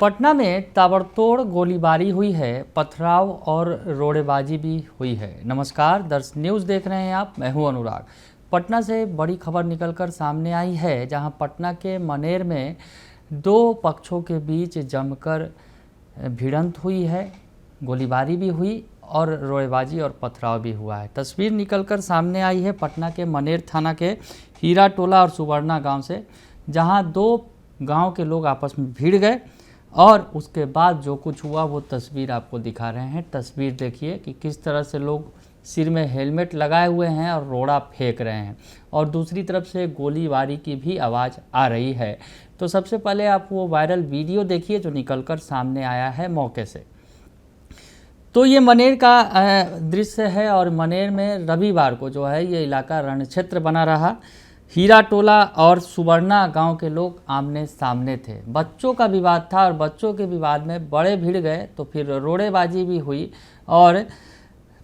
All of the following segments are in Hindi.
पटना में ताबड़तोड़ गोलीबारी हुई है, पथराव और रोड़ेबाजी भी हुई है। नमस्कार, दर्श न्यूज़ देख रहे हैं आप, मैं हूं अनुराग। पटना से बड़ी खबर निकलकर सामने आई है, जहां पटना के मनेर में दो पक्षों के बीच जमकर भिड़ंत हुई है, गोलीबारी भी हुई और रोड़ेबाजी और पथराव भी हुआ है। तस्वीर निकलकर सामने आई है पटना के मनेर थाना के हीरा टोला और सुवर्णा गांव से, जहां दो गांव के लोग आपस में भिड़ गए और उसके बाद जो कुछ हुआ वो तस्वीर आपको दिखा रहे हैं। तस्वीर देखिए कि किस तरह से लोग सिर में हेलमेट लगाए हुए हैं और रोड़ा फेंक रहे हैं और दूसरी तरफ से गोलीबारी की भी आवाज़ आ रही है। तो सबसे पहले आप वो वायरल वीडियो देखिए जो निकलकर सामने आया है मौके से। तो ये मनेर का दृश्य है और मनेर में रविवार को जो है ये इलाका रण क्षेत्र बना रहा। हीरा टोला और सुवर्णा गांव के लोग आमने सामने थे, बच्चों का विवाद था और बच्चों के विवाद में बड़े भिड़ गए, तो फिर रोड़ेबाजी भी हुई और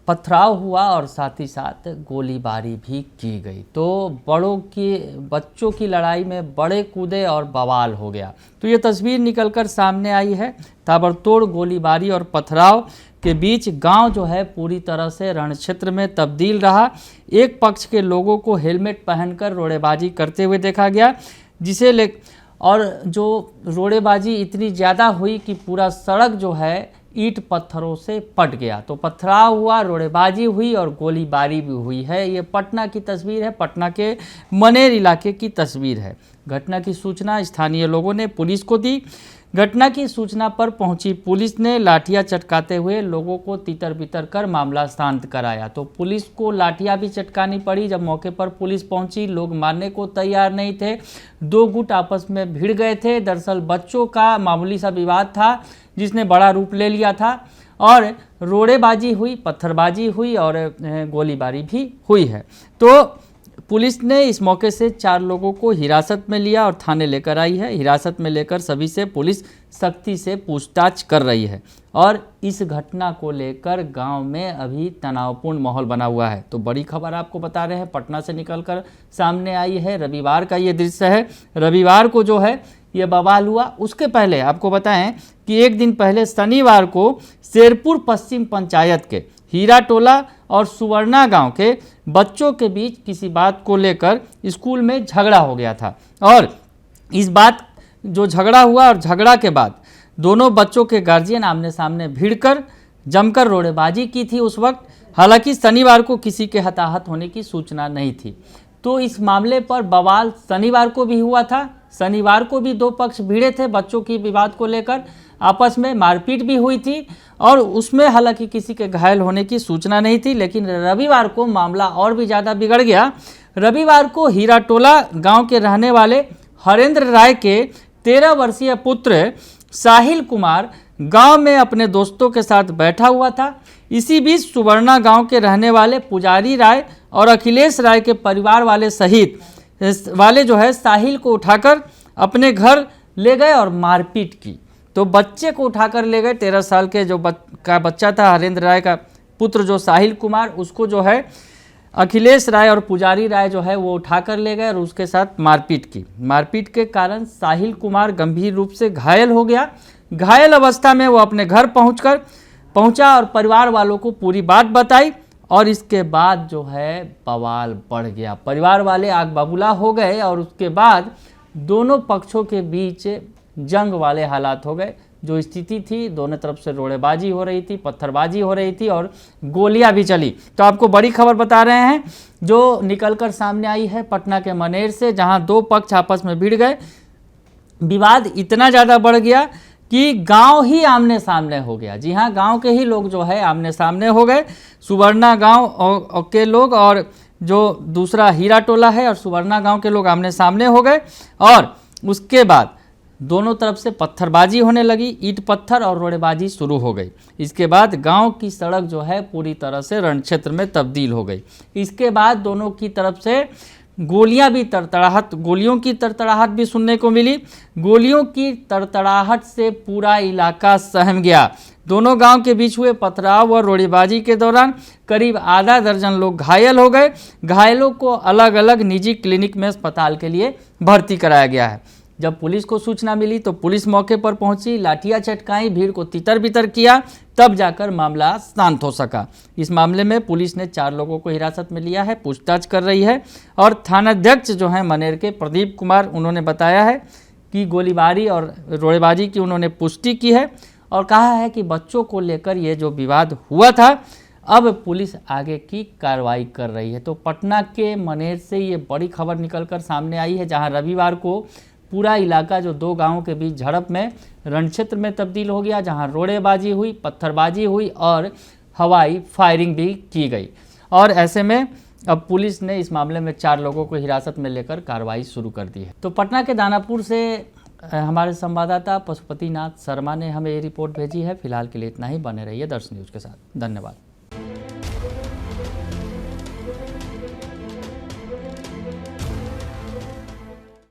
पथराव हुआ और साथ ही साथ गोलीबारी भी की गई। तो बच्चों की लड़ाई में बड़े कूदे और बवाल हो गया। तो ये तस्वीर निकलकर सामने आई है। ताबड़तोड़ गोलीबारी और पथराव के बीच गांव जो है पूरी तरह से रण क्षेत्र में तब्दील रहा। एक पक्ष के लोगों को हेलमेट पहनकर रोड़ेबाजी करते हुए देखा गया, और जो रोड़ेबाजी इतनी ज़्यादा हुई कि पूरा सड़क जो है ईंट पत्थरों से पट गया। तो पथराव हुआ, रोड़ेबाजी हुई और गोलीबारी भी हुई है। ये पटना की तस्वीर है, पटना के मनेर इलाके की तस्वीर है। घटना की सूचना स्थानीय लोगों ने पुलिस को दी। घटना की सूचना पर पहुंची पुलिस ने लाठियां चटकाते हुए लोगों को तितर बितर कर मामला शांत कराया। तो पुलिस को लाठियां भी चटकानी पड़ी। जब मौके पर पुलिस पहुंची, लोग मानने को तैयार नहीं थे, दो गुट आपस में भिड़ गए थे। दरअसल बच्चों का मामूली सा विवाद था जिसने बड़ा रूप ले लिया था और रोड़ेबाजी हुई, पत्थरबाजी हुई और गोलीबारी भी हुई है। तो पुलिस ने इस मौके से 4 लोगों को हिरासत में लिया और थाने लेकर आई है। हिरासत में लेकर सभी से पुलिस सख्ती से पूछताछ कर रही है और इस घटना को लेकर गांव में अभी तनावपूर्ण माहौल बना हुआ है। तो बड़ी खबर आपको बता रहे हैं, पटना से निकलकर सामने आई है। रविवार का ये दृश्य है। रविवार को जो है ये बवाल हुआ। उसके पहले आपको बताएं कि एक दिन पहले शनिवार को शेरपुर पश्चिम पंचायत के हीरा टोला और सुवर्णा गांव के बच्चों के बीच किसी बात को लेकर स्कूल में झगड़ा हो गया था और इस बात जो झगड़ा हुआ और झगड़ा के बाद दोनों बच्चों के गार्जियन आमने सामने भिड़कर जमकर रोड़ेबाजी की थी उस वक्त। हालांकि शनिवार को किसी के हताहत होने की सूचना नहीं थी। तो इस मामले पर बवाल शनिवार को भी हुआ था। शनिवार को भी दो पक्ष भिड़े थे बच्चों की विवाद को लेकर, आपस में मारपीट भी हुई थी और उसमें हालांकि किसी के घायल होने की सूचना नहीं थी। लेकिन रविवार को मामला और भी ज़्यादा बिगड़ गया। रविवार को हीरा टोला गांव के रहने वाले हरेंद्र राय के 13 वर्षीय पुत्र साहिल कुमार गांव में अपने दोस्तों के साथ बैठा हुआ था। इसी बीच सुवर्णा गांव के रहने वाले पुजारी राय और अखिलेश राय के परिवार वाले सहित जो है साहिल को उठाकर अपने घर ले गए और मारपीट की। तो बच्चे को उठाकर ले गए, 13 साल के जो बच्चा था हरेंद्र राय का पुत्र जो साहिल कुमार, उसको जो है अखिलेश राय और पुजारी राय जो है वो उठाकर ले गए और उसके साथ मारपीट की। मारपीट के कारण साहिल कुमार गंभीर रूप से घायल हो गया। घायल अवस्था में वो अपने घर पहुंचा और परिवार वालों को पूरी बात बताई और इसके बाद जो है बवाल बढ़ गया। परिवार वाले आग बबूला हो गए और उसके बाद दोनों पक्षों के बीच जंग वाले हालात हो गए। जो स्थिति थी, दोनों तरफ से रोड़ेबाजी हो रही थी, पत्थरबाजी हो रही थी और गोलियां भी चली। तो आपको बड़ी खबर बता रहे हैं जो निकलकर सामने आई है पटना के मनेर से, जहां दो पक्ष आपस में भिड़ गए। विवाद इतना ज़्यादा बढ़ गया कि गांव ही आमने सामने हो गया। जी हाँ, गांव के ही लोग जो है आमने सामने हो गए। सुवर्णा गांव के लोग और जो दूसरा हीरा टोला है और सुवर्णा गांव के लोग आमने सामने हो गए और उसके बाद दोनों तरफ से पत्थरबाजी होने लगी, ईंट पत्थर और रोड़ेबाजी शुरू हो गई। इसके बाद गांव की सड़क जो है पूरी तरह से रण क्षेत्र में तब्दील हो गई। इसके बाद दोनों की तरफ से गोलियों की तड़तड़ाहट भी सुनने को मिली। गोलियों की तड़तड़ाहट से पूरा इलाका सहम गया। दोनों गांव के बीच हुए पथराव और रोड़ेबाजी के दौरान करीब आधा दर्जन लोग घायल हो गए। घायलों को अलग अलग निजी क्लिनिक में अस्पताल के लिए भर्ती कराया गया है। जब पुलिस को सूचना मिली तो पुलिस मौके पर पहुंची, लाठियां चटकाई, भीड़ को तितर बितर किया, तब जाकर मामला शांत हो सका। इस मामले में पुलिस ने 4 लोगों को हिरासत में लिया है, पूछताछ कर रही है। और थानाध्यक्ष जो हैं मनेर के प्रदीप कुमार, उन्होंने बताया है कि गोलीबारी और रोड़ेबाजी की उन्होंने पुष्टि की है और कहा है कि बच्चों को लेकर ये जो विवाद हुआ था, अब पुलिस आगे की कार्रवाई कर रही है। तो पटना के मनेर से ये बड़ी खबर निकलकर सामने आई है, जहां रविवार को पूरा इलाका जो 2 गांवों के बीच झड़प में रणक्षेत्र में तब्दील हो गया, जहां रोड़ेबाजी हुई, पत्थरबाजी हुई और हवाई फायरिंग भी की गई। और ऐसे में अब पुलिस ने इस मामले में 4 लोगों को हिरासत में लेकर कार्रवाई शुरू कर दी है। तो पटना के दानापुर से हमारे संवाददाता पशुपति नाथ शर्मा ने हमें ये रिपोर्ट भेजी है। फिलहाल के लिए इतना ही। बने रहिए दर्श न्यूज़ के साथ। धन्यवाद।